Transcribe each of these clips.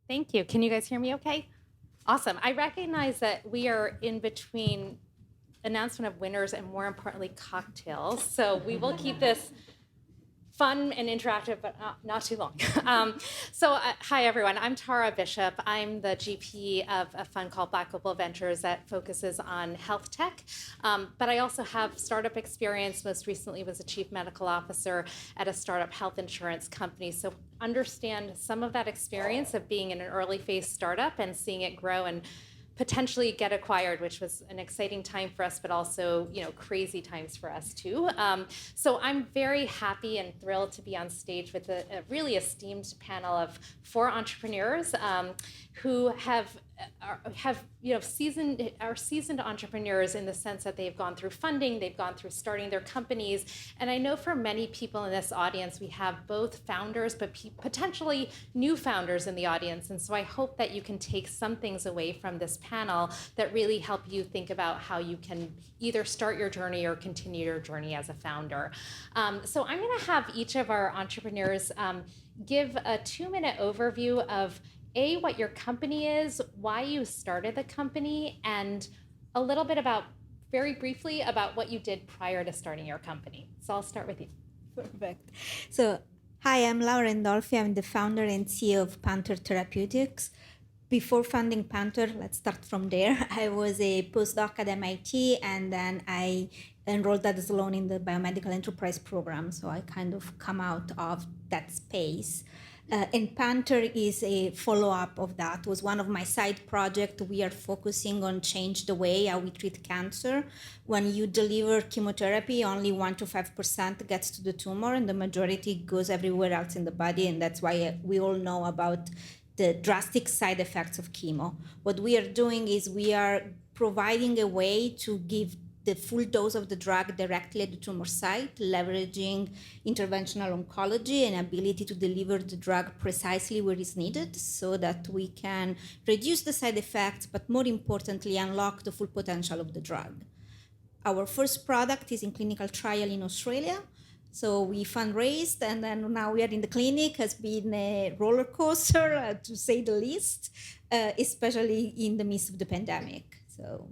Thank you. Can you guys hear me okay? Awesome. I recognize that we are in between announcement of winners and, more importantly, cocktails. So we will keep this fun and interactive, but not too long. Hi, everyone. I'm Tara Bishop. I'm the GP of a fund called Black Opal Ventures that focuses on health tech. But I also have startup experience. Most recently was a chief medical officer at a startup health insurance company. So understand some of that experience of being in an early phase startup and seeing it grow and potentially get acquired, which was an exciting time for us, but also, crazy times for us too. So I'm very happy and thrilled to be on stage with a really esteemed panel of 4 entrepreneurs who are seasoned entrepreneurs in the sense that they've gone through funding, they've gone through starting their companies. And I know for many people in this audience, we have both founders, but potentially new founders in the audience. And so I hope that you can take some things away from this panel that really help you think about how you can either start your journey or continue your journey as a founder. So I'm going to have each of our entrepreneurs give a 2-minute overview of what your company is, why you started the company, and a little bit very briefly about what you did prior to starting your company. So I'll start with you. Perfect. So, hi, I'm Laura Indolfi. I'm the founder and CEO of PanTher Therapeutics. Before founding PanTher, let's start from there. I was a postdoc at MIT, and then I enrolled as alone in the biomedical enterprise program. So I kind of come out of that space. And PanTher is a follow-up of that. It was one of my side projects. We are focusing on change the way how we treat cancer. When you deliver chemotherapy, only 1 to 5% gets to the tumor, and the majority goes everywhere else in the body. And that's why we all know about the drastic side effects of chemo. What we are doing is we are providing a way to give the full dose of the drug directly at the tumor site, leveraging interventional oncology and ability to deliver the drug precisely where it's needed so that we can reduce the side effects, but more importantly, unlock the full potential of the drug. Our first product is in clinical trial in Australia. So we fundraised, and then now we are in the clinic. Has been a roller coaster, to say the least, especially in the midst of the pandemic. So.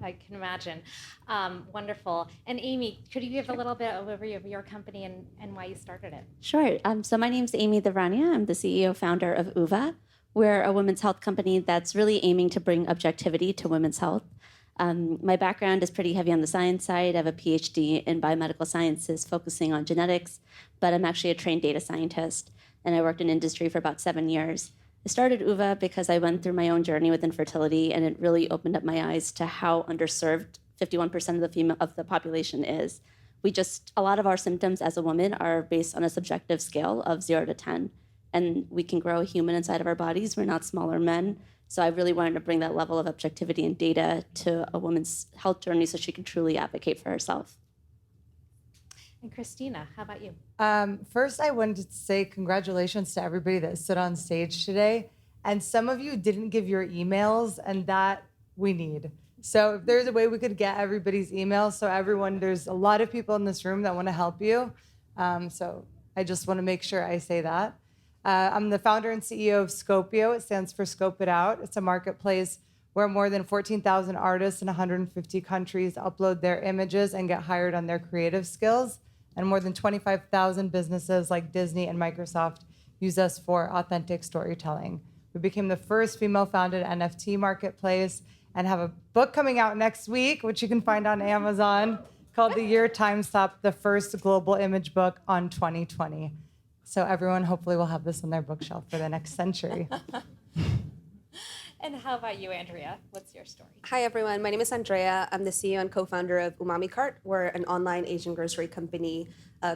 I can imagine. Wonderful. And Amy, could you give a little bit of overview of your company and why you started it? Sure. So my name is Amy Divaraniya. I'm the CEO founder of OOVA. We're a women's health company that's really aiming to bring objectivity to women's health. My background is pretty heavy on the science side. I have a PhD in biomedical sciences focusing on genetics, but I'm actually a trained data scientist, and I worked in industry for about 7 years. I started OOVA because I went through my own journey with infertility, and it really opened up my eyes to how underserved 51% of the population is. A lot of our symptoms as a woman are based on a subjective scale of 0 to 10, and we can grow a human inside of our bodies. We're not smaller men. So I really wanted to bring that level of objectivity and data to a woman's health journey so she can truly advocate for herself. And Christina, how about you? First, I wanted to say congratulations to everybody that stood on stage today. And some of you didn't give your emails, and that we need. So if there's a way we could get everybody's emails, so everyone, there's a lot of people in this room that want to help you. So I just want to make sure I say that. I'm the founder and CEO of Scopio. It stands for Scope It Out. It's a marketplace where more than 14,000 artists in 150 countries upload their images and get hired on their creative skills. And more than 25,000 businesses like Disney and Microsoft use us for authentic storytelling. We became the first female-founded NFT marketplace and have a book coming out next week, which you can find on Amazon, called The Year Time Stopped, the first global image book on 2020. So everyone hopefully will have this on their bookshelf for the next century. And how about you, Andrea? What's your story? Hi, everyone. My name is Andrea. I'm the CEO and co-founder of Umamicart. We're an online Asian grocery company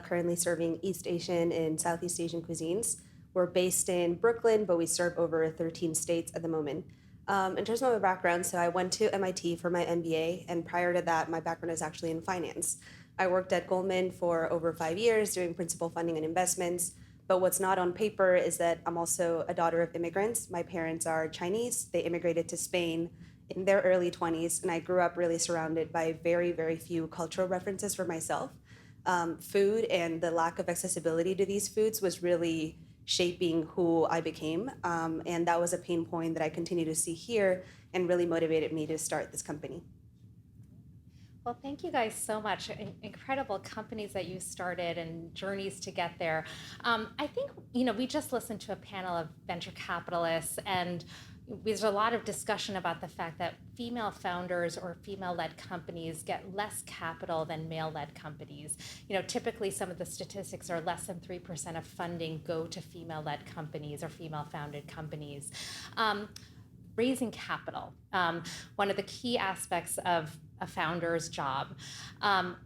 currently serving East Asian and Southeast Asian cuisines. We're based in Brooklyn, but we serve over 13 states at the moment. In terms of my background, so I went to MIT for my MBA, and prior to that, my background is actually in finance. I worked at Goldman for over 5 years doing principal funding and investments. But what's not on paper is that I'm also a daughter of immigrants. My parents are Chinese. They immigrated to Spain in their early 20s, and I grew up really surrounded by very, very few cultural references for myself. Food and the lack of accessibility to these foods was really shaping who I became. And that was a pain point that I continue to see here and really motivated me to start this company. Well, thank you guys so much. Incredible companies that you started and journeys to get there. I think, we just listened to a panel of venture capitalists, and there's a lot of discussion about the fact that female founders or female-led companies get less capital than male-led companies. Typically some of the statistics are less than 3% of funding go to female-led companies or female-founded companies. Raising capital, one of the key aspects of a founder's job.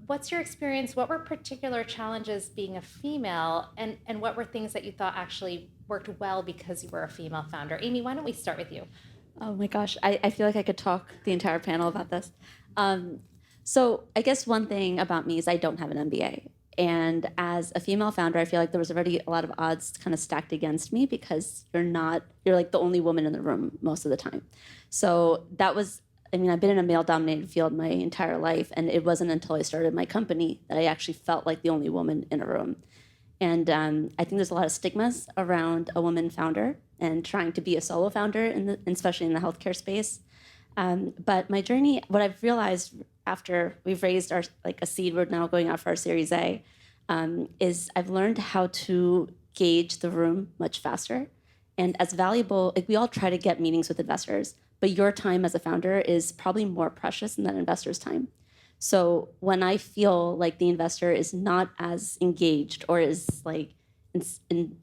What's your experience? What were particular challenges being a female, and what were things that you thought actually worked well because you were a female founder? Amy, why don't we start with you? Oh my gosh, I feel like I could talk the entire panel about this. So I guess one thing about me is I don't have an MBA. And as a female founder, I feel like there was already a lot of odds kind of stacked against me because you're like the only woman in the room most of the time. So that was, I've been in a male-dominated field my entire life, and it wasn't until I started my company that I actually felt like the only woman in a room. And I think there's a lot of stigmas around a woman founder and trying to be a solo founder, especially in the healthcare space. But my journey, what I've realized after we've raised a seed, we're now going out for our Series A, is I've learned how to gauge the room much faster. And as valuable, we all try to get meetings with investors, but your time as a founder is probably more precious than that investor's time. So when I feel like the investor is not as engaged or is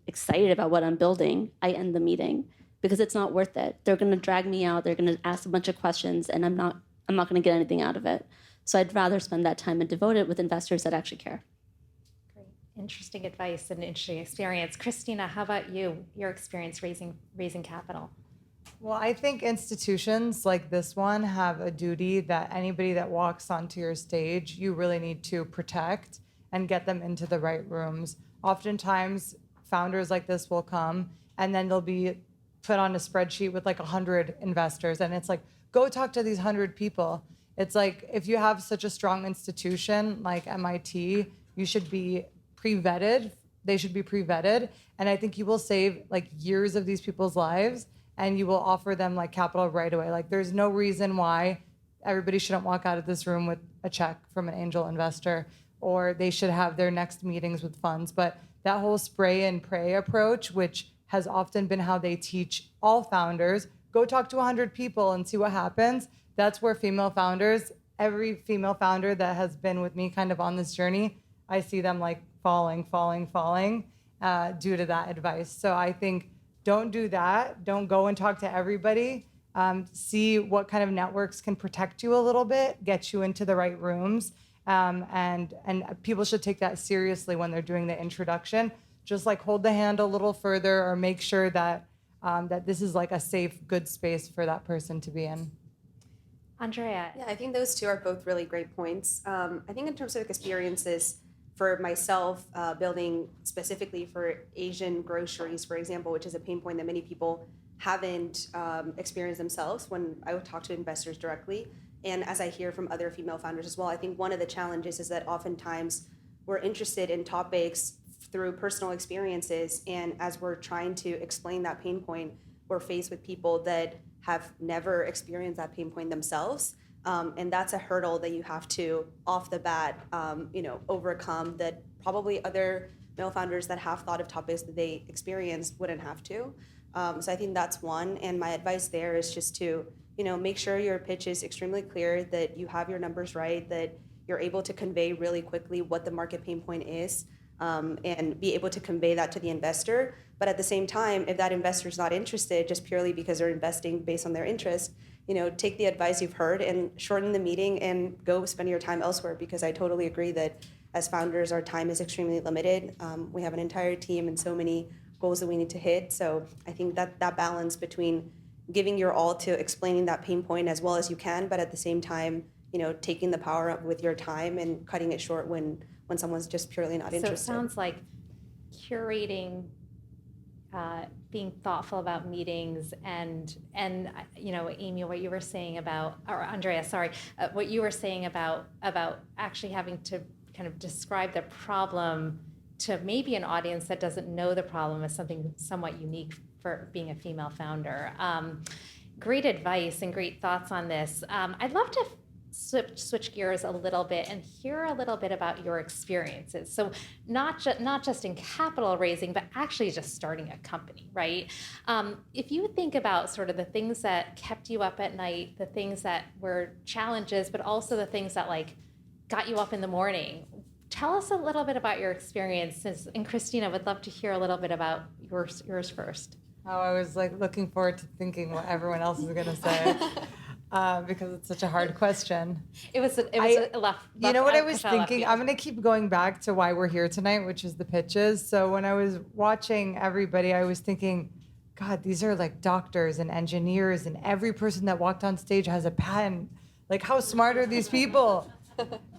excited about what I'm building, I end the meeting because it's not worth it. They're going to drag me out. They're going to ask a bunch of questions, and I'm not going to get anything out of it. So I'd rather spend that time and devote it with investors that actually care. Great, interesting advice and interesting experience. Christina, how about you? Your experience raising capital? Well, I think institutions like this one have a duty that anybody that walks onto your stage, you really need to protect and get them into the right rooms. Oftentimes, founders like this will come and then they'll be put on a spreadsheet with 100 investors. And it's like, go talk to these 100 people. It's like, if you have such a strong institution like MIT, you should be pre-vetted. They should be pre-vetted. And I think you will save years of these people's lives, and you will offer them capital right away. There's no reason why everybody shouldn't walk out of this room with a check from an angel investor, or they should have their next meetings with funds. But that whole spray and pray approach, which has often been how they teach all founders, go talk to 100 people and see what happens. That's where female founders, every female founder that has been with me kind of on this journey, I see them falling due to that advice. So I think, don't do that. Don't go and talk to everybody. See what kind of networks can protect you a little bit, get you into the right rooms. And people should take that seriously when they're doing the introduction. Just hold the hand a little further, or make sure that that this is a safe, good space for that person to be in. Andrea. Yeah, I think those two are both really great points. I think in terms of experiences, for myself, building specifically for Asian groceries, for example, which is a pain point that many people haven't experienced themselves when I would talk to investors directly. And as I hear from other female founders as well, I think one of the challenges is that oftentimes we're interested in topics through personal experiences. And as we're trying to explain that pain point, we're faced with people that have never experienced that pain point themselves. And that's a hurdle that you have to, off the bat, overcome, that probably other male founders that have thought of topics that they experienced wouldn't have to. So I think that's one. And my advice there is just to, make sure your pitch is extremely clear, that you have your numbers right, that you're able to convey really quickly what the market pain point is, and be able to convey that to the investor. But at the same time, if that investor is not interested just purely because they're investing based on their interest, take the advice you've heard and shorten the meeting and go spend your time elsewhere, because I totally agree that as founders, our time is extremely limited. We have an entire team and so many goals that we need to hit. So I think that balance between giving your all to explaining that pain point as well as you can, but at the same time, taking the power up with your time and cutting it short when someone's just purely not interested. So it sounds like curating, being thoughtful about meetings, and Amy, what you were saying about, or Andrea, sorry, what you were saying about actually having to kind of describe the problem to maybe an audience that doesn't know the problem as something somewhat unique for being a female founder. Great advice and great thoughts on this. I'd love to switch gears a little bit and hear a little bit about your experiences. So not just in capital raising, but actually just starting a company, right? If you think about sort of the things that kept you up at night, the things that were challenges, but also the things that like got you up in the morning, tell us a little bit about your experiences. And Christina, would love to hear a little bit about yours first. Oh, I was like looking forward to thinking what everyone else is going to say. Because it's such a hard question. It was a left. You know what I was thinking? I'm going to keep going back to why we're here tonight, which is the pitches. So when I was watching everybody, I was thinking, God, these are like doctors and engineers, and every person that walked on stage has a patent. Like, how smart are these people?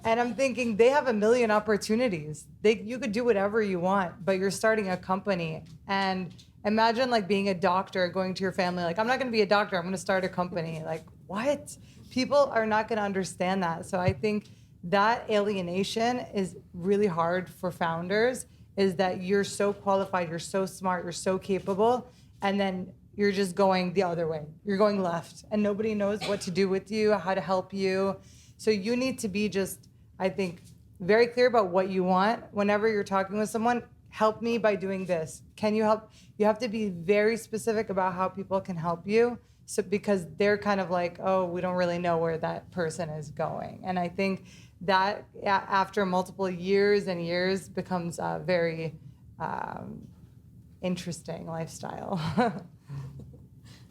And I'm thinking they have a million opportunities. You could do whatever you want, but you're starting a company. And imagine like being a doctor, going to your family, like, I'm not going to be a doctor, I'm going to start a company. Like, what? People are not going to understand that. So I think that alienation is really hard for founders, is that you're so qualified, you're so smart, you're so capable, and then you're just going the other way. You're going left, and nobody knows what to do with you, how to help you. So you need to be just, I think, very clear about what you want. Whenever you're talking with someone, help me by doing this. Can you help? You have to be very specific about how people can help you. So because they're kind of like, oh, we don't really know where that person is going. And I think that after multiple years and years becomes a very interesting lifestyle.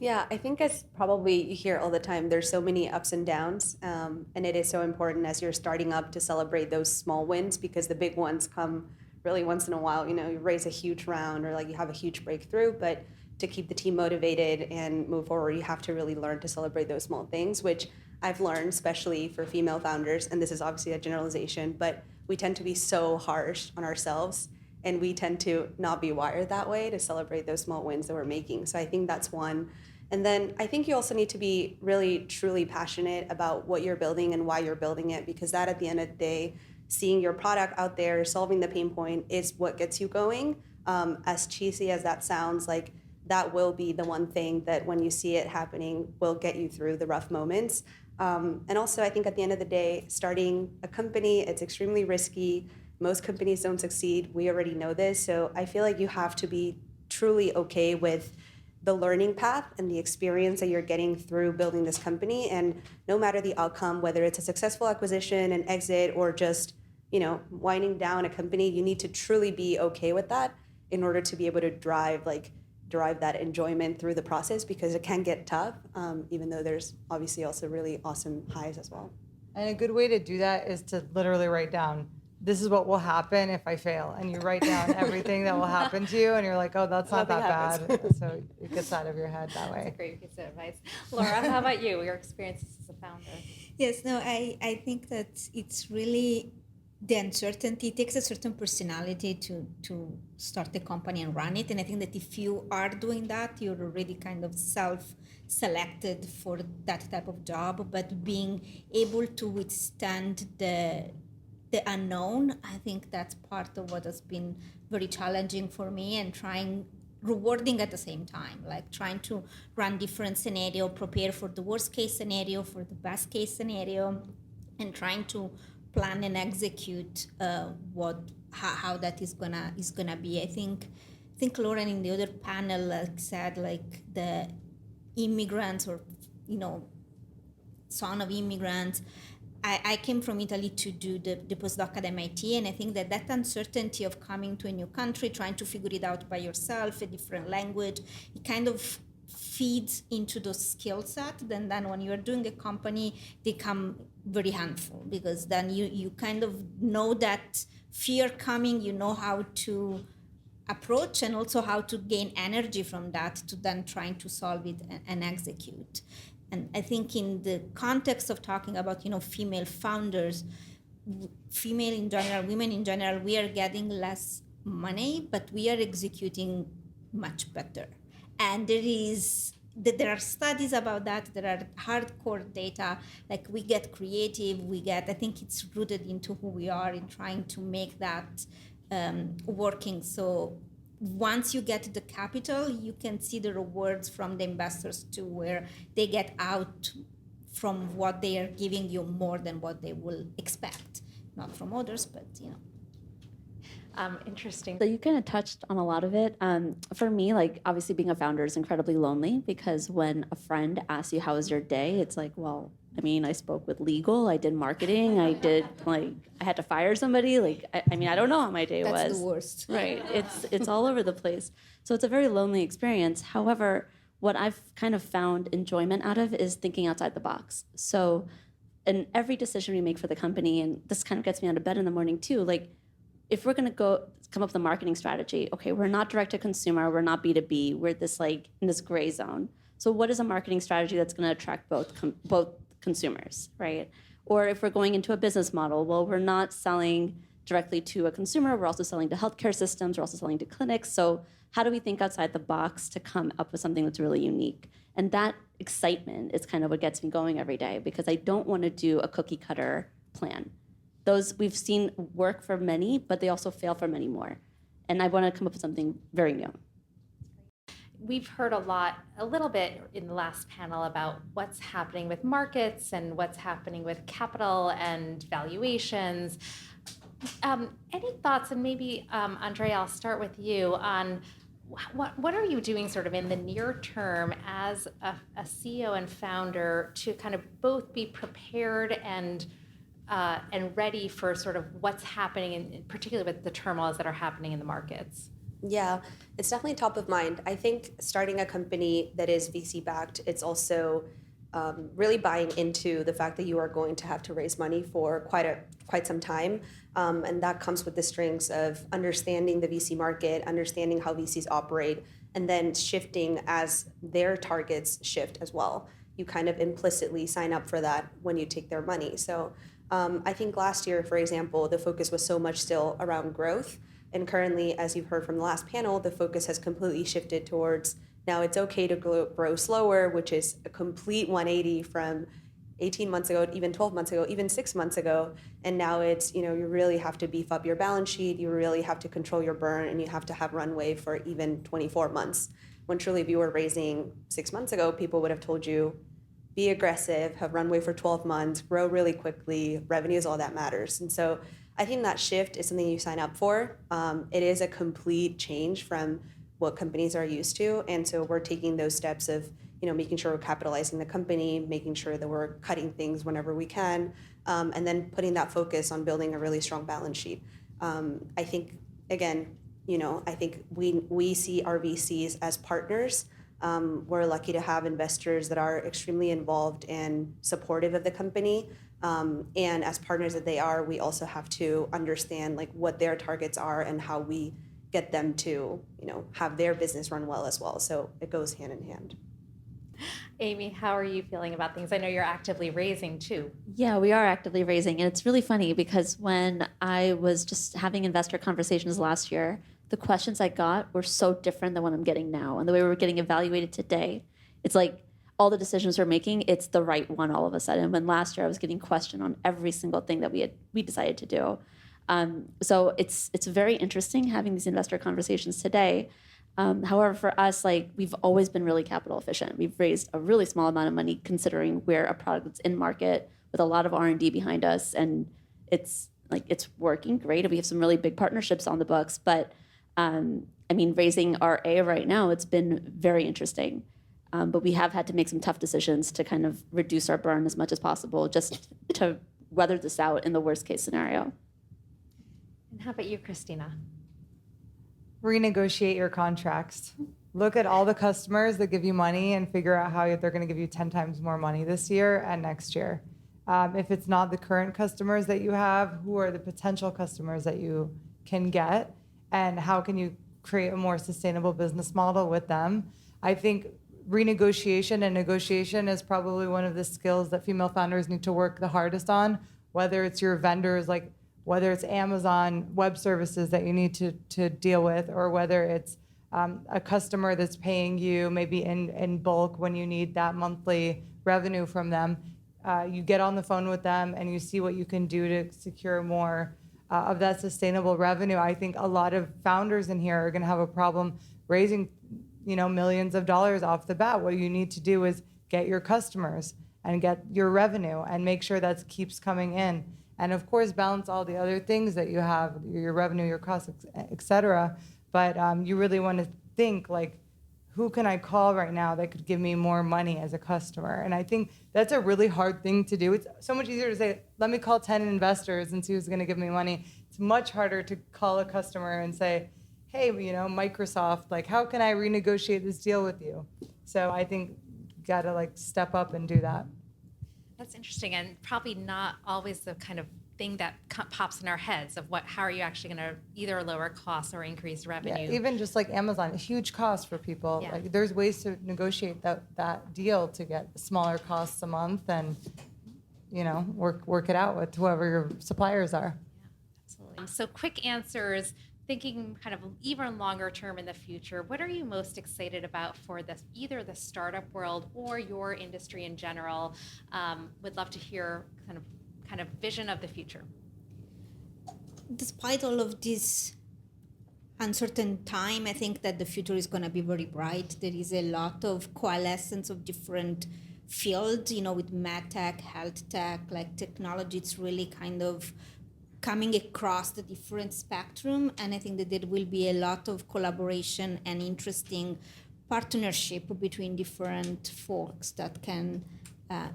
Yeah, I think as probably you hear all the time, there's so many ups and downs, and it is so important as you're starting up to celebrate those small wins, because the big ones come really once in a while. You know, you raise a huge round or like you have a huge breakthrough, but to keep the team motivated and move forward, you have to really learn to celebrate those small things, which I've learned, especially for female founders, and this is obviously a generalization, but we tend to be so harsh on ourselves, and we tend to not be wired that way to celebrate those small wins that we're making. So I think that's one. And then I think you also need to be really, truly passionate about what you're building and why you're building it, because that at the end of the day, seeing your product out there, solving the pain point is what gets you going. As cheesy as that sounds, like that will be the one thing that when you see it happening will get you through the rough moments. And also I think at the end of the day, starting a company, it's extremely risky. Most companies don't succeed. We already know this. So I feel like you have to be truly okay with the learning path and the experience that you're getting through building this company. And no matter the outcome, whether it's a successful acquisition, an exit, or just, you know, winding down a company, you need to truly be okay with that in order to be able to drive that enjoyment through the process, because it can get tough, even though there's obviously also really awesome highs as well. And a good way to do that is to literally write down, this is what will happen if I fail. And you write down everything that will happen to you, and you're like, oh, that's not Nothing that bad. So it gets out of your head that way. That's a great piece of advice. Laura, how about you, your experiences as a founder? Yes, no, I think that it's really the uncertainty. It takes a certain personality to start a company and run it. And I think that if you are doing that, you're already kind of self-selected for that type of job. But being able to withstand the unknown, I think that's part of what has been very challenging for me, and rewarding at the same time, like trying to run different scenario, prepare for the worst case scenario, for the best case scenario, and trying to plan and execute how that is gonna be. I think Lauren in the other panel said like the immigrants, or son of immigrants. I came from Italy to do the postdoc at MIT, and I think that uncertainty of coming to a new country, trying to figure it out by yourself, a different language, it kind of feeds into those skill set. Then when you're doing a company, they come very handful, because then you kind of know that fear coming, you know how to approach and also how to gain energy from that to then trying to solve it and execute. And I think in the context of talking about, female founders, female in general, women in general, we are getting less money, but we are executing much better. And there are studies about that. There are hardcore data. Like we get creative. I think it's rooted into who we are in trying to make that working. So once you get the capital, you can see the rewards from the investors too, where they get out from what they are giving you more than what they will expect, not from others, but Interesting. So you kind of touched on a lot of it. For me, like obviously being a founder is incredibly lonely because when a friend asks you how was your day, it's like, well, I mean, I spoke with legal, I did marketing, I had to fire somebody. Like, I mean, I don't know how my day was. that's the worst. Right. It's all over the place. So it's a very lonely experience. However, what I've kind of found enjoyment out of is thinking outside the box. So in every decision we make for the company, and this kind of gets me out of bed in the morning too, like if we're going to go come up with a marketing strategy, okay, we're not direct to consumer, we're not B2B, we're this like in this gray zone. So what is a marketing strategy that's going to attract both consumers, right? Or if we're going into a business model, well, we're not selling directly to a consumer, we're also selling to healthcare systems, we're also selling to clinics. So how do we think outside the box to come up with something that's really unique? And that excitement is kind of what gets me going every day because I don't want to do a cookie cutter plan. Those we've seen work for many, but they also fail for many more. And I want to come up with something very new. We've heard a little bit in the last panel about what's happening with markets and what's happening with capital and valuations. Any thoughts, and maybe Andrea, I'll start with you on what are you doing sort of in the near term as a CEO and founder to kind of both be prepared and ready for sort of what's happening, particularly with the turmoils that are happening in the markets? Yeah, it's definitely top of mind. I think starting a company that is VC backed, it's also really buying into the fact that you are going to have to raise money for quite some time, and that comes with the strings of understanding the VC market, understanding how VCs operate, and then shifting as their targets shift as well. You kind of implicitly sign up for that when you take their money. So I think last year, for example, the focus was so much still around growth. And currently, as you've heard from the last panel, the focus has completely shifted towards now it's okay to grow slower, which is a complete 180 from 18 months ago, even 12 months ago, even 6 months ago. And now it's, you really have to beef up your balance sheet, you really have to control your burn, and you have to have runway for even 24 months. When truly, if you were raising 6 months ago, people would have told you, be aggressive, have runway for 12 months, grow really quickly, revenue is all that matters. And so I think that shift is something you sign up for. It is a complete change from what companies are used to. And so we're taking those steps of, making sure we're capitalizing the company, making sure that we're cutting things whenever we can, and then putting that focus on building a really strong balance sheet. I think, again, I think we see our VCs as partners. We're lucky to have investors that are extremely involved and supportive of the company. And as partners that they are, we also have to understand what their targets are and how we get them to, have their business run well as well. So it goes hand in hand. Amy, how are you feeling about things? I know you're actively raising too. Yeah, we are actively raising. And it's really funny because when I was just having investor conversations last year, the questions I got were so different than what I'm getting now. And the way we're getting evaluated today, it's like all the decisions we're making, it's the right one all of a sudden. When last year I was getting questioned on every single thing that we decided to do. So it's very interesting having these investor conversations today. However, for us, we've always been really capital efficient. We've raised a really small amount of money considering we're a product that's in market with a lot of R&D behind us, and it's working great. We have some really big partnerships on the books, but raising our A right now, it's been very interesting. But we have had to make some tough decisions to kind of reduce our burn as much as possible just to weather this out in the worst case scenario. And how about you, Christina? Renegotiate your contracts. Look at all the customers that give you money and figure out how they're going to give you 10 times more money this year and next year. If it's not the current customers that you have, who are the potential customers that you can get, and how can you create a more sustainable business model with them? I think renegotiation and negotiation is probably one of the skills that female founders need to work the hardest on, whether it's your vendors, whether it's Amazon Web Services that you need to deal with, or whether it's a customer that's paying you maybe in bulk when you need that monthly revenue from them. You get on the phone with them and you see what you can do to secure more of that sustainable revenue, I think a lot of founders in here are going to have a problem raising, millions of dollars off the bat. What you need to do is get your customers and get your revenue and make sure that keeps coming in. And of course, balance all the other things that you have, your revenue, your costs, et cetera. But you really want to think like, who can I call right now that could give me more money as a customer? And I think that's a really hard thing to do. It's so much easier to say, let me call 10 investors and see who's going to give me money. It's much harder to call a customer and say, hey, Microsoft, like, how can I renegotiate this deal with you? So I think you got to step up and do that. That's interesting, and probably not always the kind of thing that pops in our heads of how are you actually going to either lower costs or increase revenue. Yeah, even just like Amazon, a huge cost for people. Yeah. Like there's ways to negotiate that deal to get smaller costs a month and work it out with whoever your suppliers are. Absolutely. So quick answers, thinking kind of even longer term in the future, what are you most excited about for either the startup world or your industry in general? Would love to hear kind of vision of the future. Despite all of this uncertain time, I think that the future is going to be very bright. There is a lot of coalescence of different fields, with medtech, health tech, like technology. It's really kind of coming across the different spectrum, and I think that there will be a lot of collaboration and interesting partnership between different folks that can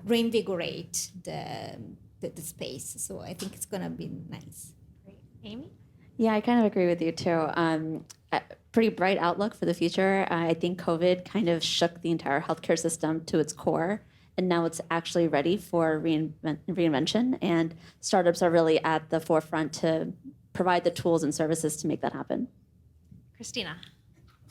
reinvigorate the space. So I think it's going to be nice. Great. Amy? Yeah, I kind of agree with you too. A pretty bright outlook for the future. I think COVID kind of shook the entire healthcare system to its core, and now it's actually ready for reinvention, and startups are really at the forefront to provide the tools and services to make that happen. Christina?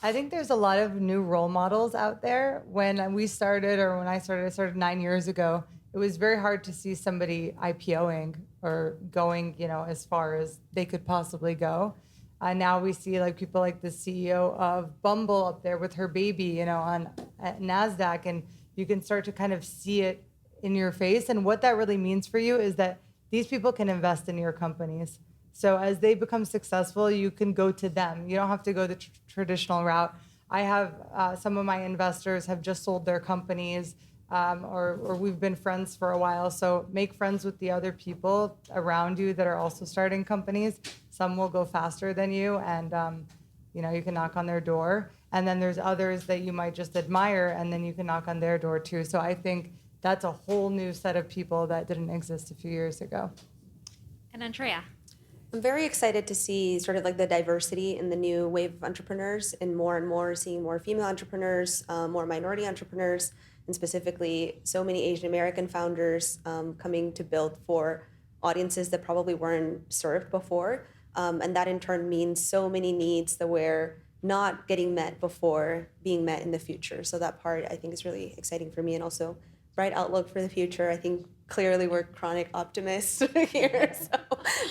I think there's a lot of new role models out there. When we started, or when I started 9 years ago, it was very hard to see somebody IPOing or going, as far as they could possibly go. Now we see people like the CEO of Bumble up there with her baby, at NASDAQ, and you can start to kind of see it in your face. And what that really means for you is that these people can invest in your companies. So as they become successful, you can go to them. You don't have to go the traditional route. I have some of my investors have just sold their companies, or we've been friends for a while. So make friends with the other people around you that are also starting companies. Some will go faster than you, and you can knock on their door. And then there's others that you might just admire, and then you can knock on their door too. So I think that's a whole new set of people that didn't exist a few years ago. And Andrea? I'm very excited to see sort of the diversity in the new wave of entrepreneurs, and more seeing more female entrepreneurs, more minority entrepreneurs, and specifically so many Asian American founders coming to build for audiences that probably weren't served before. And that in turn means so many needs that were not getting met before being met in the future. So that part I think is really exciting for me, and also bright outlook for the future. I think clearly we're chronic optimists here. So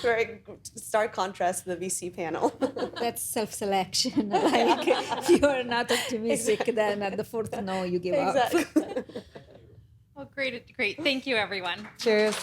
very stark contrast to the VC panel. That's self-selection. If you are not optimistic, then at the fourth no, you give up. Well, great. Thank you, everyone. Cheers.